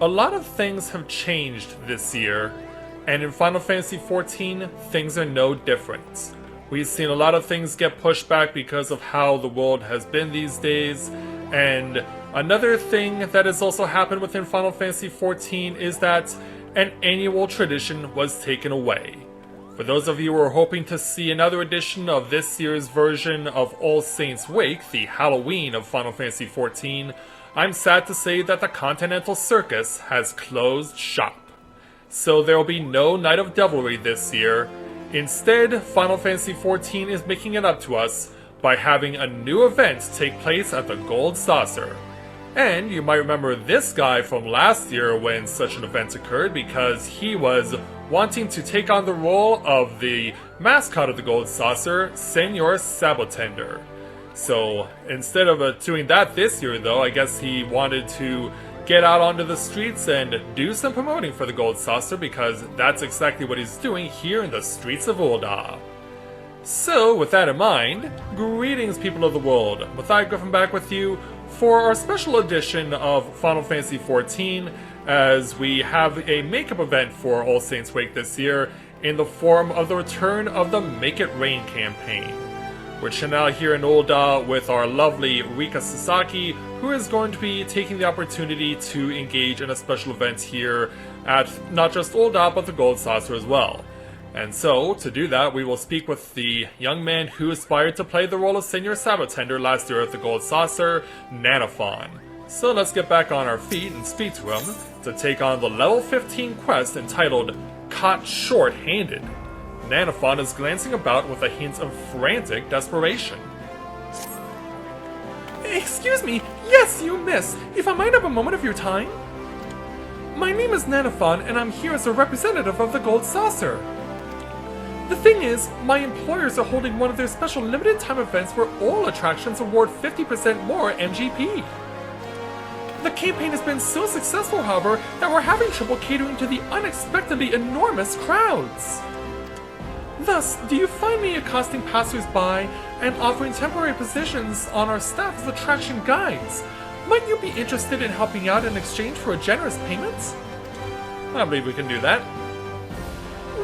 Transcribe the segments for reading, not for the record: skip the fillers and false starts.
a lot of things have changed this year, and in Final Fantasy XIV, things are no different. We've seen a lot of things get pushed back because of how the world has been these days, and another thing that has also happened within Final Fantasy XIV is that an annual tradition was taken away. For those of you who are hoping to see another edition of this year's version of All Saints' Wake, the Halloween of Final Fantasy XIV, I'm sad to say that the Continental Circus has closed shop. So there will be no Night of Devilry this year. Instead, Final Fantasy XIV is making it up to us by having a new event take place at the Gold Saucer. And you might remember this guy from last year when such an event occurred because he was wanting to take on the role of the mascot of the Gold Saucer, Senor Sabotender. So instead of doing that this year though, I guess he wanted to get out onto the streets and do some promoting for the Gold Saucer because that's exactly what he's doing here in the streets of Ul'dah. So, with that in mind, greetings people of the world, Mathai Griffin back with you for our special edition of Final Fantasy XIV as we have a makeup event for All Saints' Wake this year in the form of the return of the Make It Rain campaign. We're chilling out here in Ul'dah with our lovely Rika Sasaki, who is going to be taking the opportunity to engage in a special event here at not just Ul'dah but the Gold Saucer as well. And so, to do that, we will speak with the young man who aspired to play the role of Senor Sabotender last year at the Gold Saucer, Nanafon. So let's get back on our feet and speak to him to take on the level 15 quest entitled Caught Short-Handed. Nanafon is glancing about with a hint of frantic desperation. Excuse me, yes, you miss. If I might have a moment of your time? My name is Nanafon, and I'm here as a representative of the Gold Saucer. The thing is, my employers are holding one of their special limited time events where all attractions award 50% more MGP. The campaign has been so successful, however, that we're having trouble catering to the unexpectedly enormous crowds. Thus, do you find me accosting passers-by and offering temporary positions on our staff as attraction guides? Might you be interested in helping out in exchange for a generous payment? I believe we can do that.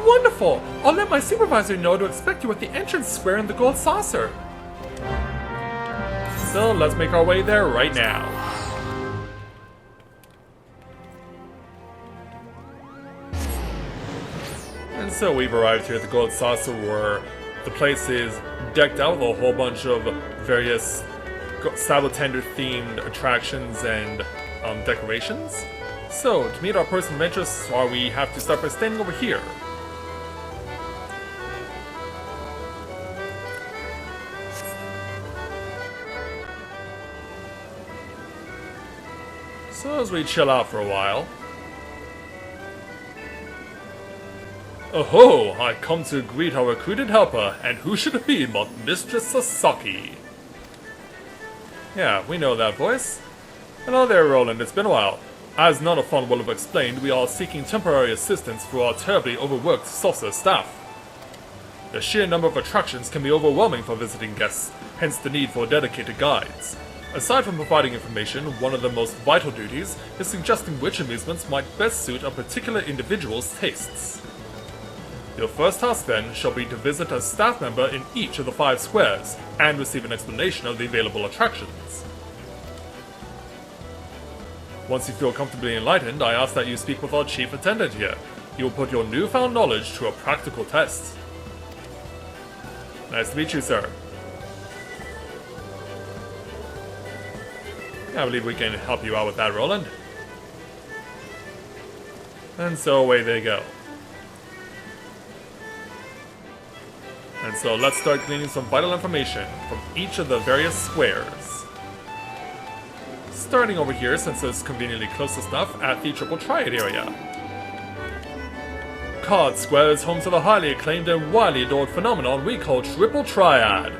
Wonderful! I'll let my supervisor know to expect you at the entrance square in the Gold Saucer. So let's make our way there right now. And so we've arrived here at the Gold Saucer where the place is decked out with a whole bunch of various Sabotender themed attractions and decorations. So to meet our person of interest, we have to start by standing over here. So as we chill out for a while. Oh-ho! I come to greet our recruited helper, and who should it be but Mistress Sasaki? Yeah, we know that voice. Hello there, Roland, it's been a while. As Nanafon will have explained, we are seeking temporary assistance for our terribly overworked saucer staff. The sheer number of attractions can be overwhelming for visiting guests, hence the need for dedicated guides. Aside from providing information, one of the most vital duties is suggesting which amusements might best suit a particular individual's tastes. Your first task then shall be to visit a staff member in each of the 5 squares, and receive an explanation of the available attractions. Once you feel comfortably enlightened, I ask that you speak with our chief attendant here. He will put your newfound knowledge to a practical test. Nice to meet you, sir. I believe we can help you out with that, Roland. And so away they go. And so let's start gleaning some vital information from each of the various squares. Starting over here, since it's conveniently closest enough, at the Triple Triad area. Card Square is home to the highly acclaimed and widely adored phenomenon we call Triple Triad.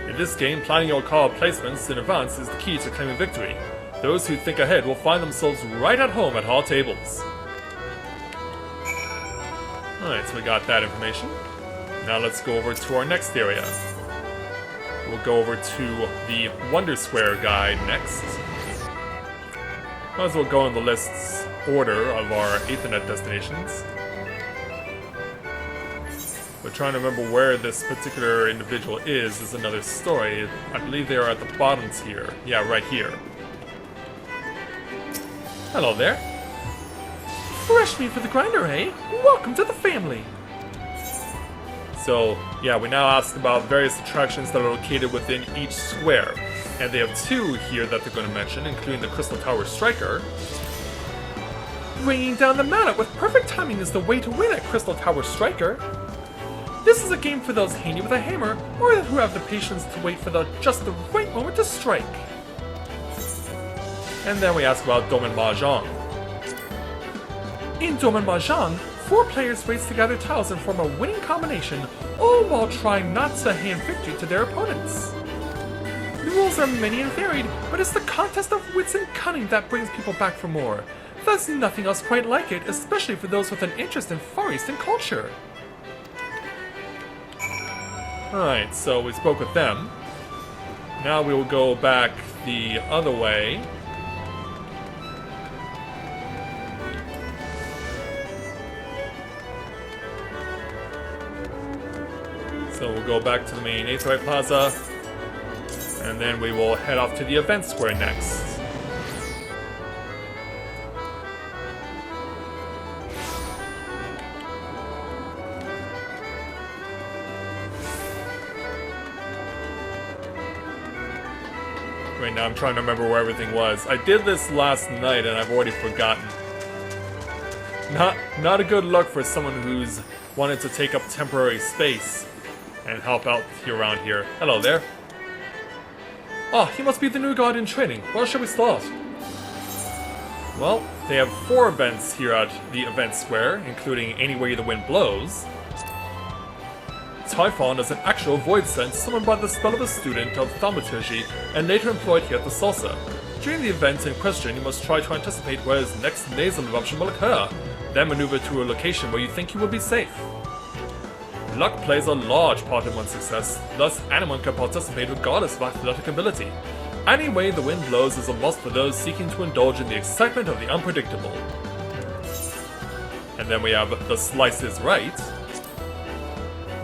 In this game, planning your card placements in advance is the key to claiming victory. Those who think ahead will find themselves right at home at our tables. Alright, so we got that information. Now let's go over to our next area. We'll go over to the Wonder Square guide next. Might as well go in the list's order of our Aethernet destinations. But trying to remember where this particular individual is another story. I believe they are at the bottom tier. Yeah, right here. Hello there. Fresh meat for the grinder, eh? Welcome to the family. So, yeah, we now ask about various attractions that are located within each square. And they have two here that they're going to mention, including the Crystal Tower Striker. Bringing down the mallet with perfect timing is the way to win at Crystal Tower Striker. This is a game for those handy with a hammer, or who have the patience to wait for just the right moment to strike. And then we ask about Domain Mahjong. In Domain Mahjong, 4 players race to gather tiles and form a winning combination, all while trying not to hand victory to their opponents. The rules are many and varied, but it's the contest of wits and cunning that brings people back for more. There's nothing else quite like it, especially for those with an interest in Far Eastern culture. Alright, so we spoke with them. Now we will go back the other way. So we'll go back to the main Aetherite Plaza. And then we will head off to the event square next. Right now I'm trying to remember where everything was. I did this last night and I've already forgotten. Not a good look for someone who's wanted to take up temporary space and help out around here. Hello there. Ah, he must be the new god in training. Where shall we start? Well, they have 4 events here at the event square, including Anywhere the Wind Blows. Typhon is an actual void sense summoned by the spell of a student of thaumaturgy and later employed here at the Salsa. During the event in question, you must try to anticipate where his next nasal eruption will occur, then maneuver to a location where you think you will be safe. Luck plays a large part in one's success, thus anyone can participate regardless of athletic ability. Any way the wind blows is a must for those seeking to indulge in the excitement of the unpredictable. And then we have The Slice is Right.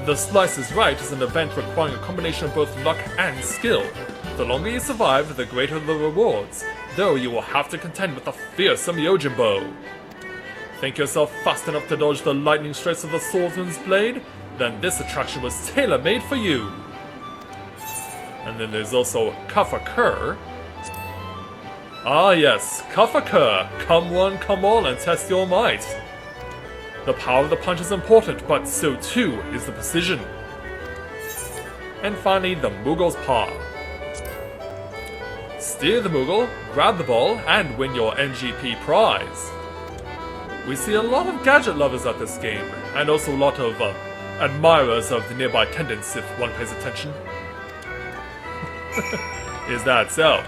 The Slice is Right is an event requiring a combination of both luck and skill. The longer you survive, the greater the rewards, though you will have to contend with a fearsome Yojimbo. Think yourself fast enough to dodge the lightning strikes of the swordsman's blade? Then this attraction was tailor-made for you. And then there's also Kaffa Kur. Ah yes, Kaffa Kur, come one, come all, and test your might. The power of the punch is important, but so too is the precision. And finally, the Moogle's Paw. Steer the Moogle, grab the ball, and win your NGP prize. We see a lot of gadget lovers at this game, and also a lot of admirers of the nearby attendants if one pays attention. Is that so?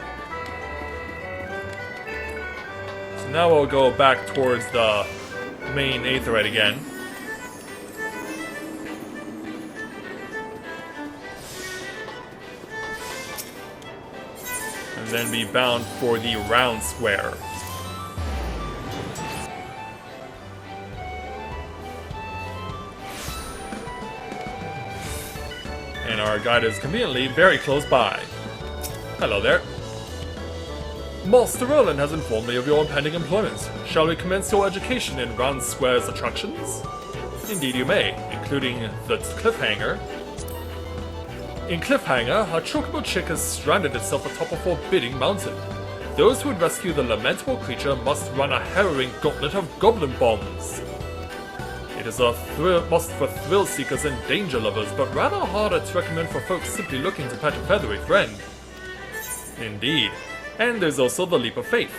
So now we'll go back towards the main Aetherite again. And then be bound for the round square. And our guide is conveniently very close by. Hello there. Master Erland has informed me of your impending employment. Shall we commence your education in Round Square's attractions? Indeed you may, including the Cliffhanger. In Cliffhanger, a chocobo chick has stranded itself atop a forbidding mountain. Those who would rescue the lamentable creature must run a harrowing gauntlet of goblin bombs. It is a must for thrill seekers and danger lovers, but rather harder to recommend for folks simply looking to pet a feathery friend. Indeed. And there's also the Leap of Faith.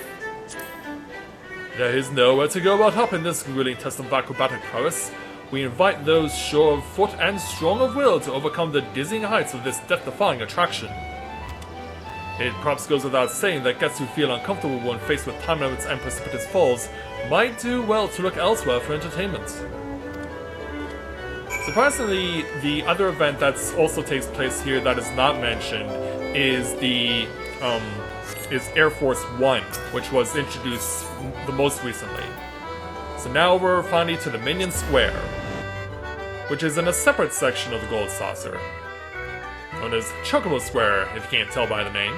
There is nowhere to go but up in this grueling test of acrobatic prowess. We invite those sure of foot and strong of will to overcome the dizzying heights of this death-defying attraction. It perhaps goes without saying that guests who feel uncomfortable when faced with time limits and precipitous falls might do well to look elsewhere for entertainment. Surprisingly, the other event that also takes place here that is not mentioned is the is Air Force One, which was introduced the most recently. So now we're finally to the Minion Square, which is in a separate section of the Gold Saucer, known as Chocobo Square, if you can't tell by the name.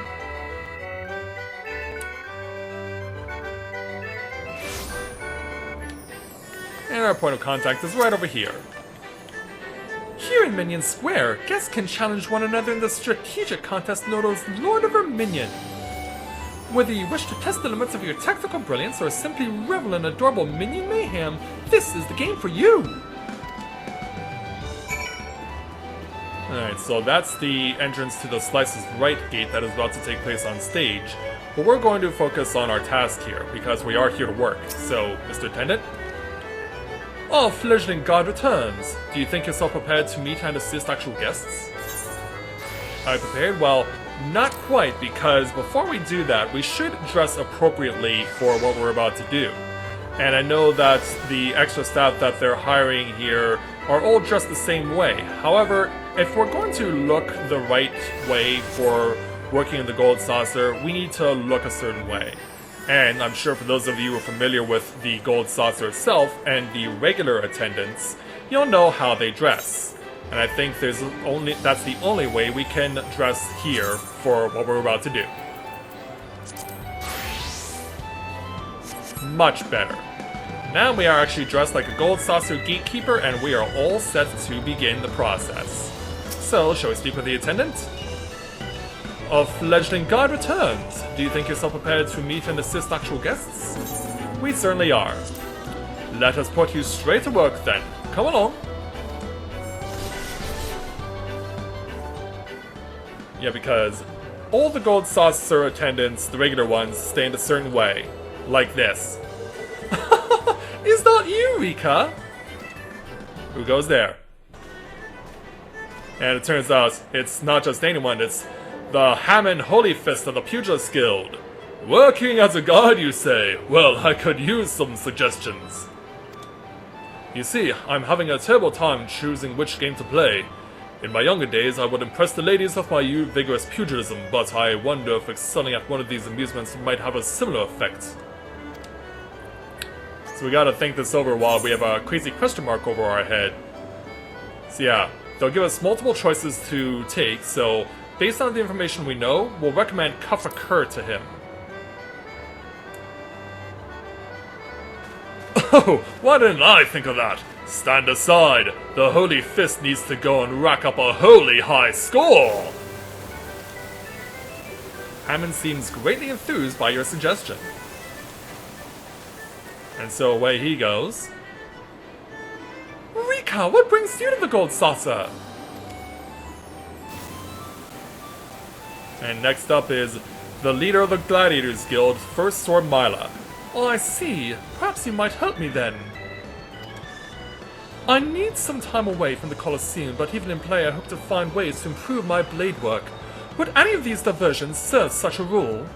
And our point of contact is right over here. Here in Minion Square, guests can challenge one another in the strategic contest known as Lord of Vermilion. Whether you wish to test the limits of your tactical brilliance or simply revel in adorable minion mayhem, this is the game for you! Alright, so that's the entrance to the Slice's Right gate that is about to take place on stage. But we're going to focus on our task here, because we are here to work. So, Mr. Attendant? Our fledgling guard returns. Do you think yourself prepared to meet and assist actual guests? Are you prepared? Well, not quite, because before we do that, we should dress appropriately for what we're about to do. And I know that the extra staff that they're hiring here are all dressed the same way. However, if we're going to look the right way for working in the Gold Saucer, we need to look a certain way. And I'm sure for those of you who are familiar with the Gold Saucer itself and the regular attendants, you'll know how they dress. And I think that's the only way we can dress here for what we're about to do. Much better. Now we are actually dressed like a Gold Saucer gatekeeper, and we are all set to begin the process. So, shall we speak with the attendant? Our fledgling guard returns. Do you think yourself prepared to meet and assist actual guests? We certainly are. Let us put you straight to work then. Come along. Yeah, because all the Gold Saucer attendants, the regular ones, stand a certain way. Like this. Is that you, Rika? Who goes there? And it turns out it's not just anyone, it's the Hammond Holy Fist of the Pugilist Guild. Working as a guard, you say? Well, I could use some suggestions. You see, I'm having a terrible time choosing which game to play. In my younger days, I would impress the ladies with my vigorous pugilism, but I wonder if excelling at one of these amusements might have a similar effect. So we gotta think this over while we have a crazy question mark over our head. So yeah, they'll give us multiple choices to take, so based on the information we know, we'll recommend Cuff a Cur to him. Oh, why didn't I think of that? Stand aside. The Holy Fist needs to go and rack up a holy high score. Hammond seems greatly enthused by your suggestion. And so away he goes. Rika, what brings you to the Gold Saucer? And next up is the leader of the Gladiators Guild, First Sword Mila. Oh, I see. Perhaps you might help me then. I need some time away from the Colosseum, but even in play I hope to find ways to improve my blade work. Would any of these diversions serve such a rule?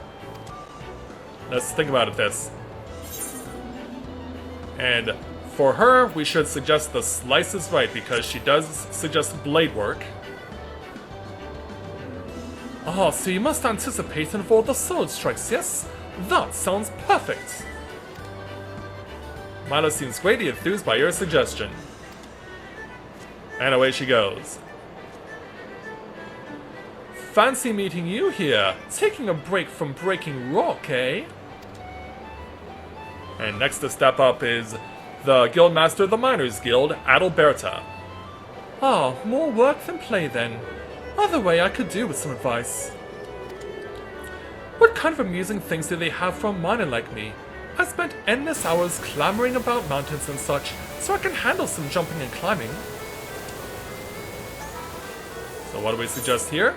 Let's think about it this. And for her, we should suggest the Slice is Right, because she does suggest blade work. Ah, so you must anticipate and avoid the sword strikes, yes? That sounds perfect! Milo seems greatly enthused by your suggestion. And away she goes. Fancy meeting you here. Taking a break from breaking rock, eh? And next to step up is the Guildmaster of the Miners Guild, Adalberta. Ah, more work than play then. Either way I could do with some advice. What kind of amusing things do they have for a miner like me? I spent endless hours clambering about mountains and such, so I can handle some jumping and climbing. So what do we suggest here?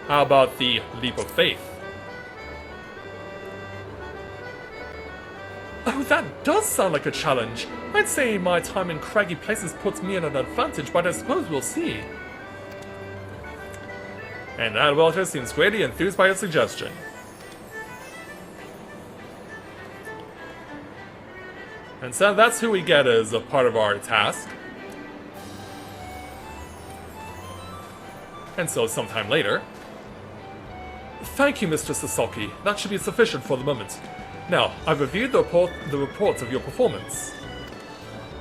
How about the Leap of Faith? Oh, that does sound like a challenge. I'd say my time in craggy places puts me at an advantage, but I suppose we'll see. And Adalberta seems greatly enthused by your suggestion. And so that's who we get as a part of our task. And so sometime later, Thank you, Mr. Sasaki. That should be sufficient for the moment. Now, I've reviewed the reports of your performance.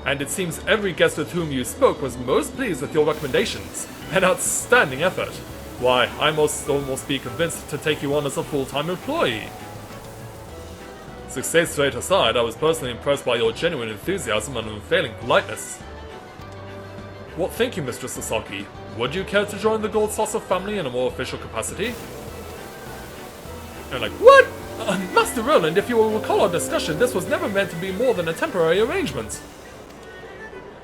And it seems every guest with whom you spoke was most pleased with your recommendations. An outstanding effort. Why, I must almost be convinced to take you on as a full-time employee. Success rate aside, I was personally impressed by your genuine enthusiasm and unfailing politeness. Well, thank you, Mr. Sasaki. Would you care to join the Gold Saucer family in a more official capacity? And like, what? Master Roland, if you will recall our discussion, this was never meant to be more than a temporary arrangement.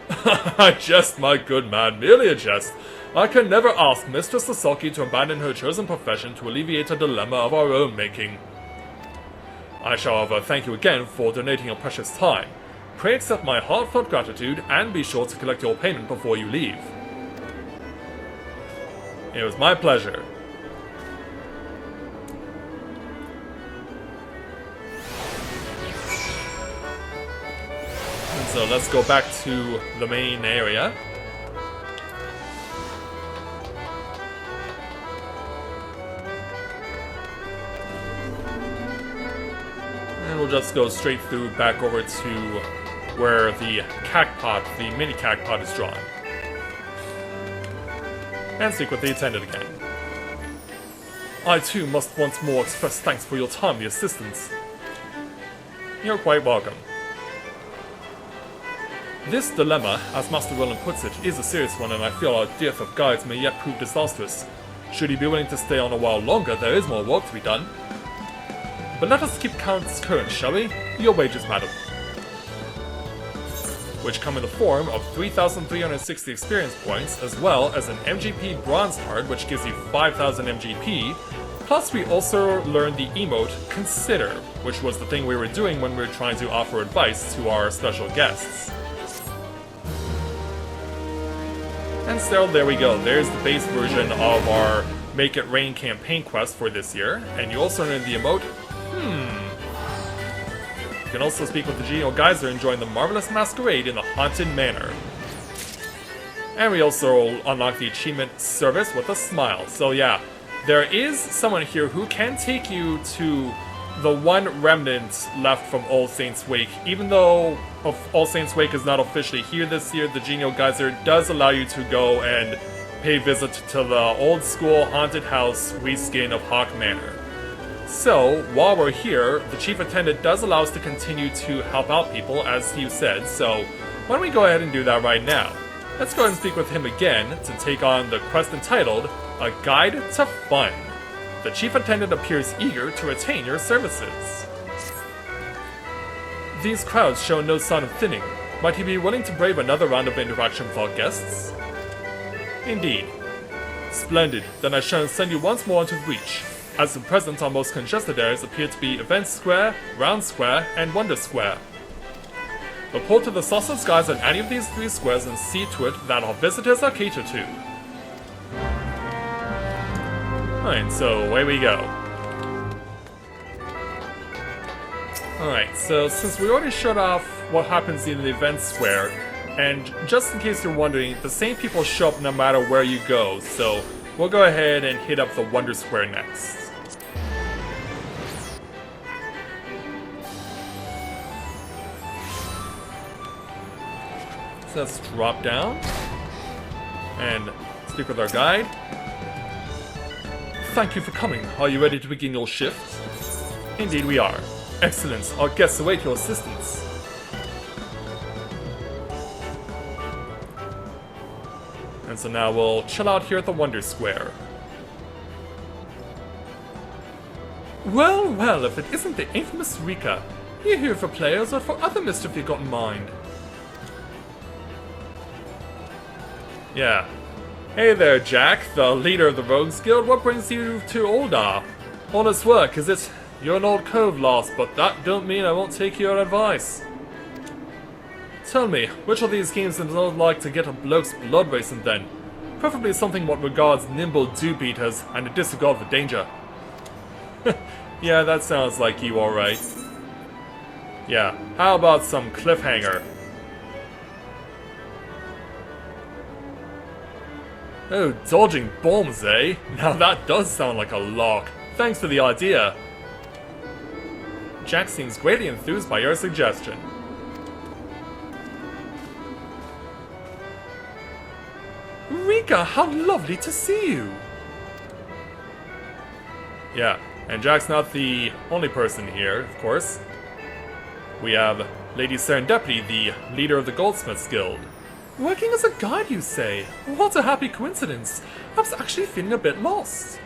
I jest, my good man, merely a jest. I can never ask Mistress Sasaki to abandon her chosen profession to alleviate a dilemma of our own making. I shall, however, thank you again for donating your precious time. Pray accept my heartfelt gratitude and be sure to collect your payment before you leave. It was my pleasure. And so let's go back to the main area. And we'll just go straight through back over to where the cacpot, the mini cacpot, is drawn. And speak with the attendant again. I too must once more express thanks for your timely assistance. You're quite welcome. This dilemma, as Master Roland puts it, is a serious one, and I feel our dearth of guides may yet prove disastrous. Should he be willing to stay on a while longer, there is more work to be done. But let us keep counts current, shall we? Your wages, madam. Which come in the form of 3,360 experience points, as well as an MGP Bronze Heart, which gives you 5,000 MGP. Plus, we also learned the emote Consider, which was the thing we were doing when we were trying to offer advice to our special guests. And so there we go, there's the base version of our Make It Rain campaign quest for this year, and you also learned the emote You can also speak with the Genial Geyser and join the Marvelous Masquerade in the Haunted Manor. And we also unlock the achievement Service with a Smile. So yeah, there is someone here who can take you to the one remnant left from All Saints Wake. Even though All Saints Wake is not officially here this year, the Genial Geyser does allow you to go and pay visit to the old school haunted house reskin of Hawk Manor. So, while we're here, the Chief Attendant does allow us to continue to help out people, as you said, so why don't we go ahead and do that right now. Let's go ahead and speak with him again to take on the quest entitled, A Guide to Fun. The Chief Attendant appears eager to retain your services. These crowds show no sign of thinning. Might he be willing to brave another round of interaction with our guests? Indeed. Splendid, then I shall send you once more into Reach. As the present, our most congested areas appear to be Event Square, Round Square, and Wonder Square. Report to the Saucer Skies on any of these three squares and see to it that our visitors are catered to. Alright, so away we go. Alright, so since we already showed off what happens in the Event Square, and just in case you're wondering, the same people show up no matter where you go, so we'll go ahead and hit up the Wonder Square next. So let's drop down and speak with our guide. Thank you for coming. Are you ready to begin your shift? Indeed we are. Excellent. Our guests await your assistance. And so now we'll chill out here at the Wonder Square. Well, well, if it isn't the infamous Rika. You here for players or for other mischief you got in mind? Yeah. Hey there, Jack, the leader of the Rogues Guild. What brings you to Oldar? Honest work, is it? You're an old cove lost, but that don't mean I won't take your advice. Tell me, which of these games does not like to get a bloke's blood racing then? Preferably something what regards nimble do-beaters and a disregard for danger. Yeah, that sounds like you alright. Yeah, how about some cliffhanger? Oh, dodging bombs, eh? Now that does sound like a lark. Thanks for the idea. Jack seems greatly enthused by your suggestion. Rika, how lovely to see you! Yeah, and Jack's not the only person here, of course. We have Lady Serendipity, the leader of the Goldsmiths Guild. Working as a guide, you say? What a happy coincidence. I was actually feeling a bit lost.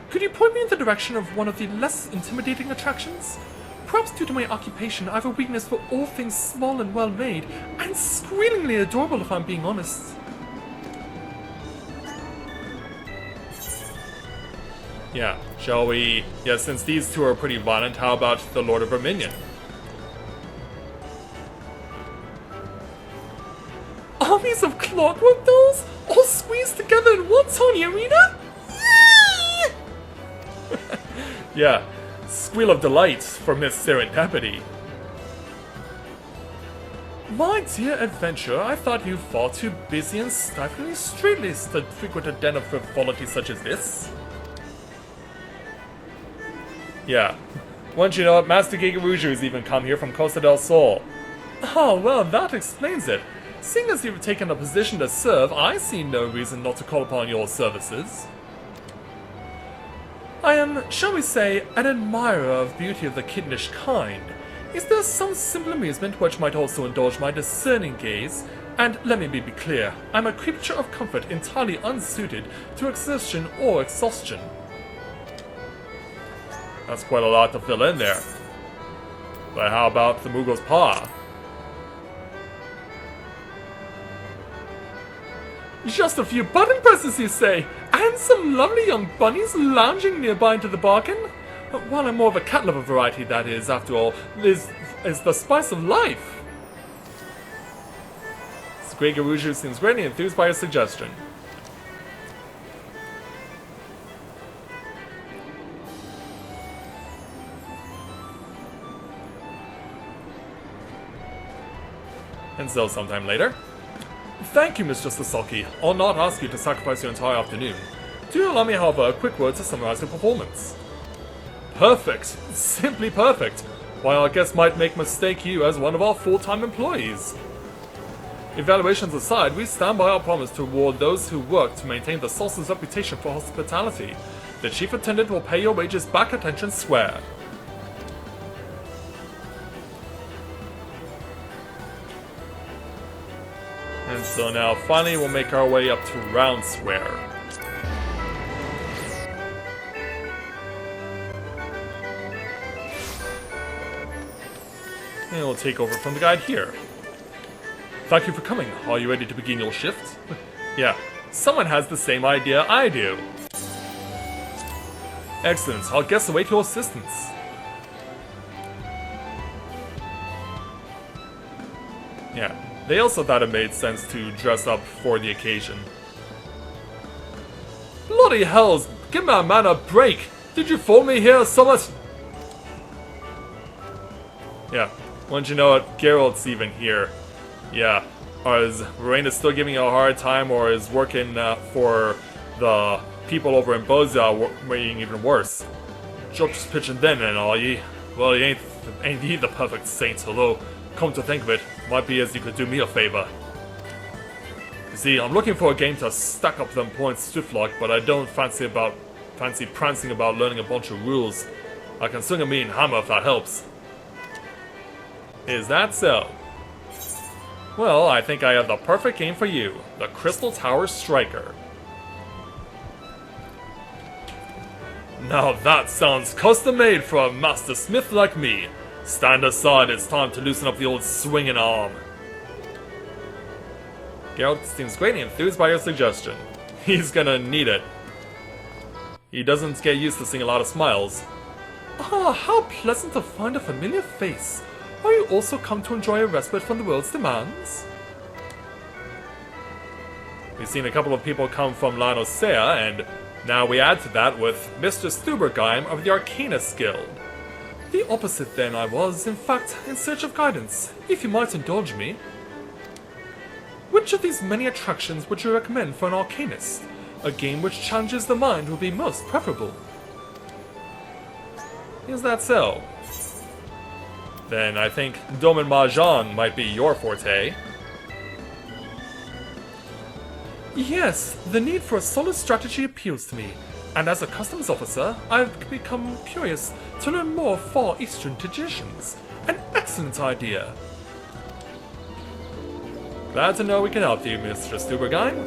Could you point me in the direction of one of the less intimidating attractions? Perhaps due to my occupation, I have a weakness for all things small and well-made, and screamingly adorable if I'm being honest. Yeah, shall we... Yeah, since these two are pretty violent, how about the Lord of Vermilion? Armies of clockwork dolls, all squeezed together in one tiny arena? Yeah, squeal of delight for Miss Serendipity. My dear adventurer, I thought you far too busy and stiflingly straight-laced to frequent a den of frivolity such as this. Yeah. Once you know it, Master Gigaruju's even come here from Costa del Sol. Ah, well, that explains it. Seeing as you've taken a position to serve, I see no reason not to call upon your services. I am, shall we say, an admirer of beauty of the kittenish kind. Is there some simple amusement which might also indulge my discerning gaze? And let me be clear, I'm a creature of comfort entirely unsuited to exertion or exhaustion. That's quite a lot to fill in there. But how about the Mughals' paw? Just a few button presses, you say? And some lovely young bunnies lounging nearby into the bargain? Well, I'm more of a cat lover variety, that is, after all, is the spice of life. Gigaruju seems greatly enthused by your suggestion. And so, sometime later. Thank you, Mr. Sasaki. I'll not ask you to sacrifice your entire afternoon. Do allow me, however, a quick word to summarize your performance. Perfect. Simply perfect. Why, our guest might mistake you as one of our full-time employees. Evaluations aside, we stand by our promise to reward those who work to maintain the Salsa's reputation for hospitality. The chief attendant will pay your wages back at entrance square. And so now, finally, we'll make our way up to Round Square. And we'll take over from the guide here. Thank you for coming. Are you ready to begin your shift? Yeah, someone has the same idea I do. Excellent. Our guests await your assistance. Yeah, they also thought it made sense to dress up for the occasion. Bloody hells! Give my man a break! Did you phone me here, Summit? Yeah, once you know it, Geralt's even here. Yeah, or is Raina still giving you a hard time, or is working for the people over in Boza being even worse? Just pitching then and all ye. Well, he ain't he the perfect saint, although, come to think of it, might be as you could do me a favor. You see, I'm looking for a game to stack up them points swift-like, but I don't fancy prancing about learning a bunch of rules. I can swing a mean hammer if that helps. Is that so? Well, I think I have the perfect game for you, the Crystal Tower Striker. Now that sounds custom-made for a master smith like me. Stand aside, it's time to loosen up the old swinging arm. Geralt seems greatly enthused by your suggestion. He's gonna need it. He doesn't get used to seeing a lot of smiles. Ah, how pleasant to find a familiar face. Are you also come to enjoy a respite from the world's demands? We've seen a couple of people come from Lanosea, and now we add to that with Mr. Stubergeim of the Arcanist Guild. The opposite then I was, in fact, in search of guidance, if you might indulge me. Which of these many attractions would you recommend for an Arcanist? A game which challenges the mind would be most preferable. Is that so? Then I think Domin Mahjong might be your forte. Yes, the need for a solid strategy appeals to me, and as a customs officer, I've become curious to learn more Far Eastern traditions. An excellent idea. Glad to know we can help you, Mr. Stubergein.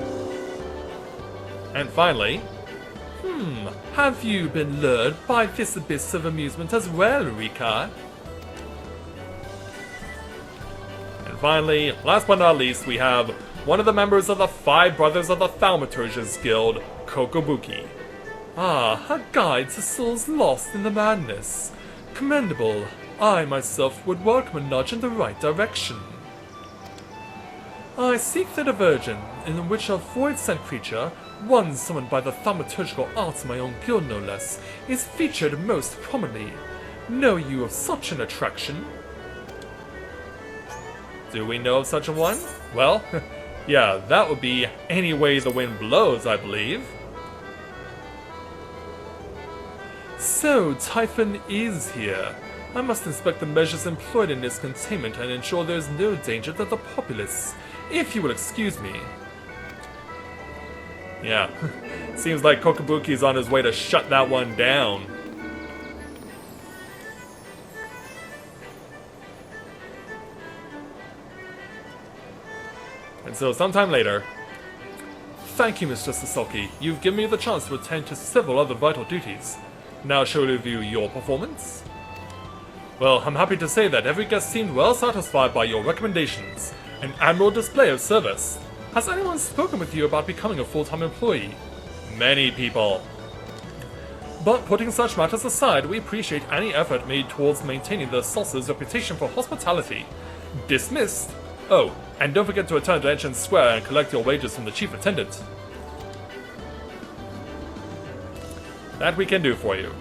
And finally, Have you been lured by this abyss of amusement as well, Rika? And finally, last but not least, we have one of the members of the 5 Brothers of the Thaumaturges Guild, Kokobuki. Ah, a guide to souls lost in the madness. Commendable. I myself would welcome a nudge in the right direction. I seek the diversion in which a void-sent creature, one summoned by the thaumaturgical arts of my own guild no less, is featured most prominently. Know you of such an attraction? Do we know of such a one? Well, yeah, that would be Any Way the Wind Blows, I believe. So, Typhon is here. I must inspect the measures employed in its containment and ensure there is no danger to the populace. If you will excuse me. Yeah, seems like Kokobuki's on his way to shut that one down. And so sometime later... Thank you, Mr. Sasaki. You've given me the chance to attend to several other vital duties. Now shall we review your performance? Well, I'm happy to say that every guest seemed well satisfied by your recommendations. An admirable display of service. Has anyone spoken with you about becoming a full-time employee? Many people. But putting such matters aside, we appreciate any effort made towards maintaining the Salsa's reputation for hospitality. Dismissed. Oh, and don't forget to return to Entrance Square and collect your wages from the chief attendant. That we can do for you.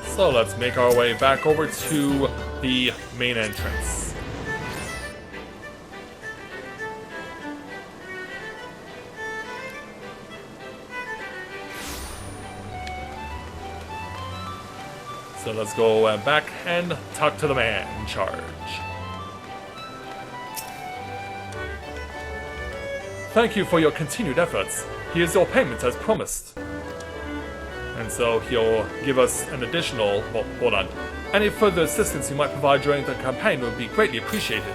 So let's make our way back over to the main entrance. So let's go back and talk to the man in charge. Thank you for your continued efforts. Here's your payment as promised. And so he'll give us an additional... well, hold on. Any further assistance you might provide during the campaign would be greatly appreciated.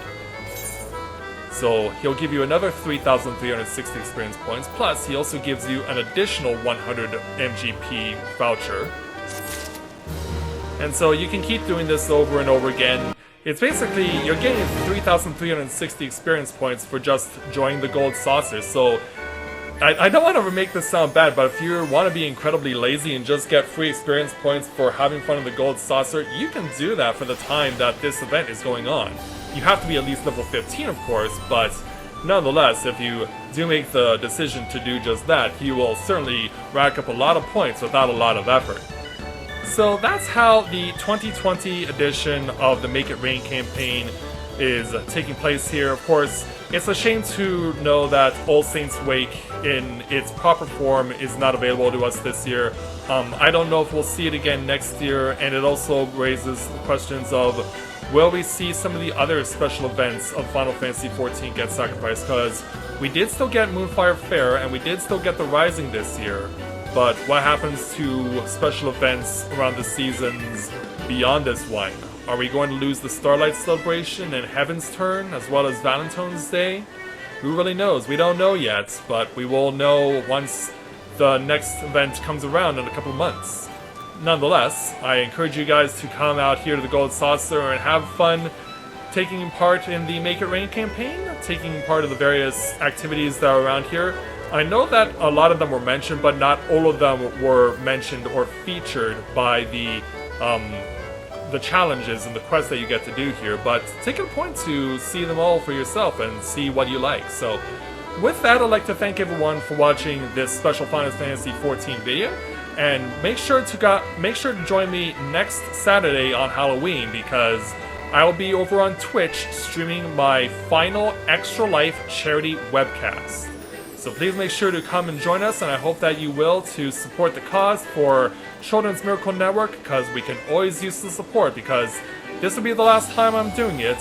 So he'll give you another 3,360 experience points, plus he also gives you an additional 100 MGP voucher. And so you can keep doing this over and over again. It's basically, you're getting 3,360 experience points for just joining the Gold Saucer, so... I don't want to make this sound bad, but if you want to be incredibly lazy and just get free experience points for having fun in the Gold Saucer, you can do that for the time that this event is going on. You have to be at least level 15, of course, but nonetheless, if you do make the decision to do just that, you will certainly rack up a lot of points without a lot of effort. So that's how the 2020 edition of the Make It Rain campaign is taking place here. Of course, it's a shame to know that All Saints Wake in its proper form is not available to us this year. I don't know if we'll see it again next year, and it also raises the questions of will we see some of the other special events of Final Fantasy XIV get sacrificed, because we did still get Moonfire Fair and we did still get the Rising this year, but what happens to special events around the seasons beyond this one? Are we going to lose the Starlight Celebration and Heaven's Turn, as well as Valentine's Day? Who really knows? We don't know yet, but we will know once the next event comes around in a couple of months. Nonetheless, I encourage you guys to come out here to the Gold Saucer and have fun taking part in the Make It Rain campaign, taking part of the various activities that are around here. I know that a lot of them were mentioned, but not all of them were mentioned or featured by the challenges and the quests that you get to do here, but take a point to see them all for yourself and see what you like. So with that, I'd like to thank everyone for watching this special Final Fantasy XIV video, and make sure to join me next Saturday on Halloween, because I'll be over on Twitch streaming my final Extra Life charity webcast. So please make sure to come and join us, and I hope that you will, to support the cause for Children's Miracle Network, because we can always use the support, because this will be the last time I'm doing it.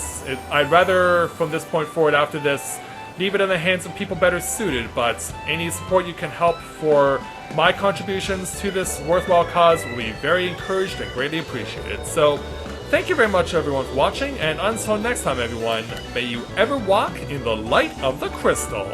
I'd rather, from this point forward after this, leave it in the hands of people better suited, but any support you can help for my contributions to this worthwhile cause will be very encouraged and greatly appreciated. So, thank you very much everyone for watching, and until next time everyone, may you ever walk in the light of the crystal.